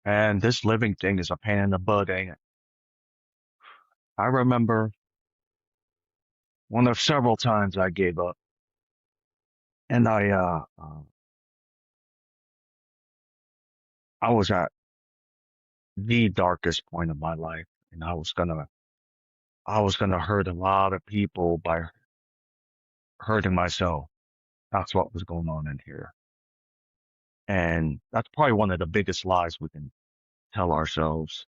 And this living thing is a pain in the butt, ain't it? I remember one of several times I gave up, and I was at the darkest point of my life, and I was gonna hurt a lot of people by hurting myself. That's what was going on in here. And that's probably one of the biggest lies we can tell ourselves.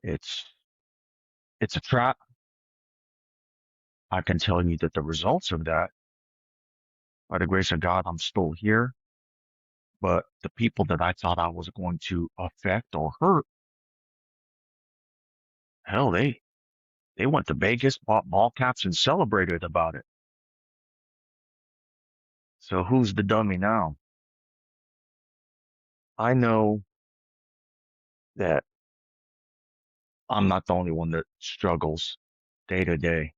It's it's a trap. I can tell you that the results of that, by the grace of God, I'm still here. But the people that I thought I was going to affect or hurt, hell, they went to Vegas, bought ball caps, and celebrated about it. So who's the dummy now? I know that I'm not the only one that struggles day to day.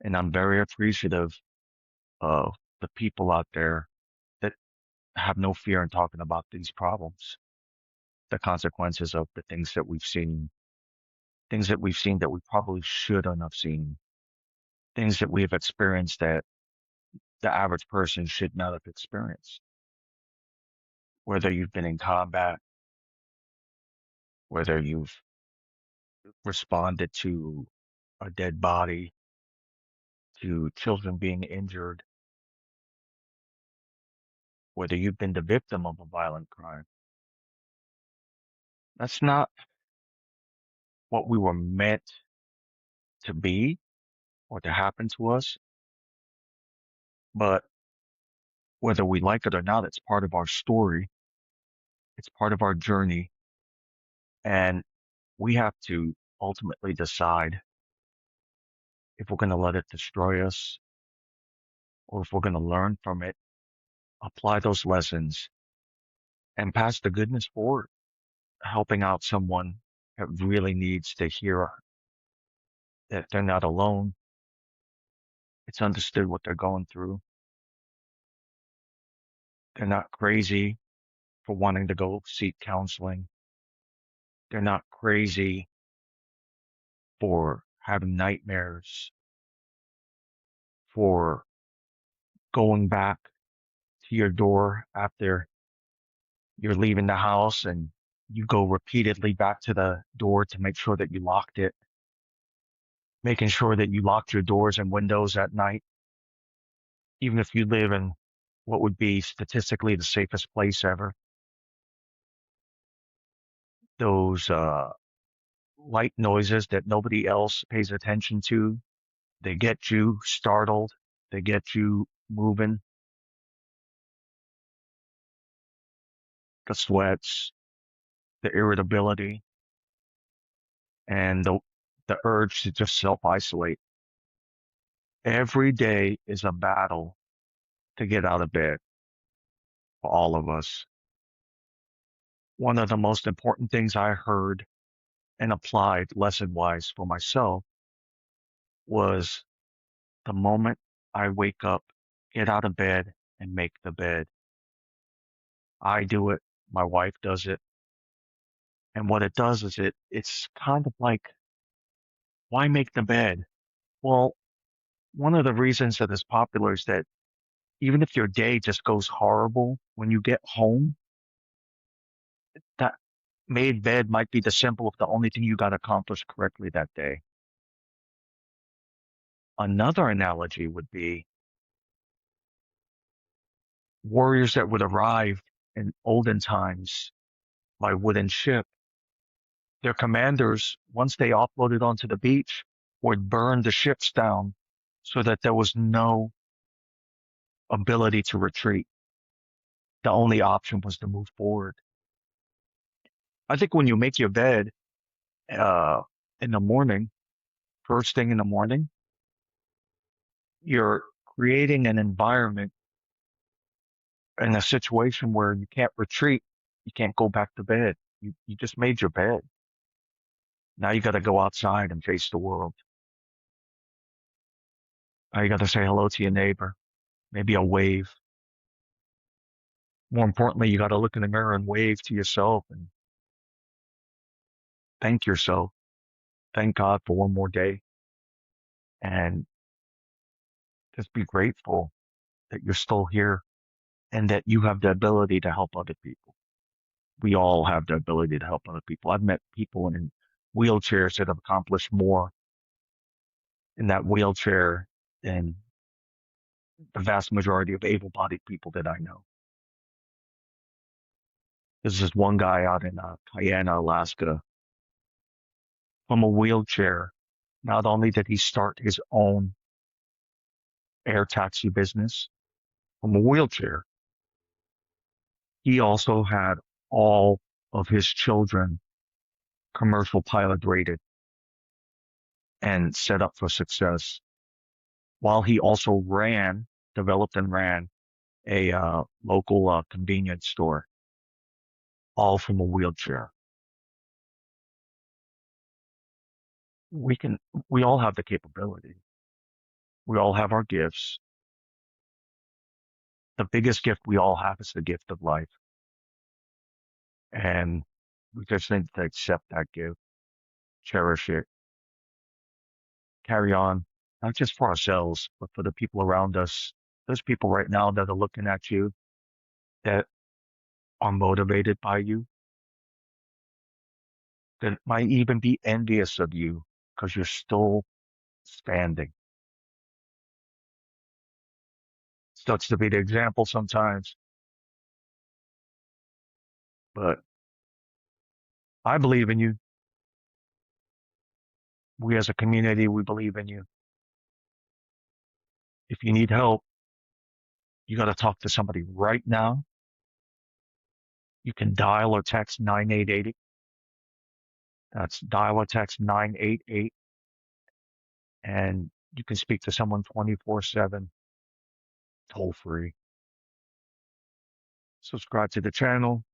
And I'm very appreciative of the people out there that have no fear in talking about these problems, the consequences of the things that we've seen that we probably shouldn't have seen, things that we have experienced that the average person should not have experienced. Whether you've been in combat, whether you've responded to a dead body, to children being injured, whether you've been the victim of a violent crime. That's not what we were meant to be or to happen to us, but whether we like it or not, it's part of our story, it's part of our journey, and we have to ultimately decide if we're going to let it destroy us or if we're going to learn from it, apply those lessons, and pass the goodness forward, helping out someone that really needs to hear that they're not alone. It's understood what they're going through. They're not crazy for wanting to go seek counseling. They're not crazy for having nightmares, for going back to your door after you're leaving the house and you go repeatedly back to the door to make sure that you locked it, making sure that you locked your doors and windows at night, even if you live in what would be statistically the safest place ever. Those light noises that nobody else pays attention to, they get you startled, they get you moving, the sweats, the irritability, and the urge to just self isolate. Every day is a battle to get out of bed for all of us. One of the most important things I heard and applied lesson wise for myself was the moment I wake up, get out of bed and make the bed. I do it. My wife does it. And what it does is it's kind of like, why make the bed? Well, one of the reasons that it's popular is that even if your day just goes horrible, when you get home, that made bed might be the symbol of the only thing you got accomplished correctly that day. Another analogy would be warriors that would arrive in olden times by wooden ship. Their commanders, once they offloaded onto the beach, would burn the ships down so that there was no ability to retreat. The only option was to move forward. I think when you make your bed uh, in the morning, first thing in the morning, you're creating an environment in a situation where you can't retreat, you can't go back to bed. You just made your bed. Now you got to go outside and face the world. Now you got to say hello to your neighbor, maybe a wave. More importantly, you got to look in the mirror and wave to yourself and thank yourself. Thank God for one more day and just be grateful that you're still here and that you have the ability to help other people. We all have the ability to help other people. I've met people in wheelchairs that have accomplished more in that wheelchair than the vast majority of able-bodied people that I know. There's this one guy out in Guyana, Alaska, from a wheelchair. Not only did he start his own air taxi business from a wheelchair, he also had all of his children commercial pilot rated and set up for success, while he also developed and ran a local convenience store, all from a wheelchair. We can, we all have the capability. We all have our gifts. The biggest gift we all have is the gift of life. And we just need to accept that gift, cherish it, carry on, not just for ourselves, but for the people around us. There's people right now that are looking at you that are motivated by you, that might even be envious of you because you're still standing. Sucks to be the example sometimes, but I believe in you. We as a community, we believe in you. If you need help, you got to talk to somebody right now. You can dial or text 9888. That's dial or text 988, and you can speak to someone 24/7, toll free. Subscribe to the channel.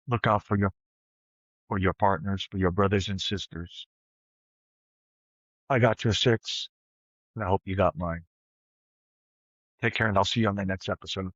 Look out for your partners, for your brothers and sisters. I got your six, and I hope you got mine. Take care, and I'll see you on the next episode.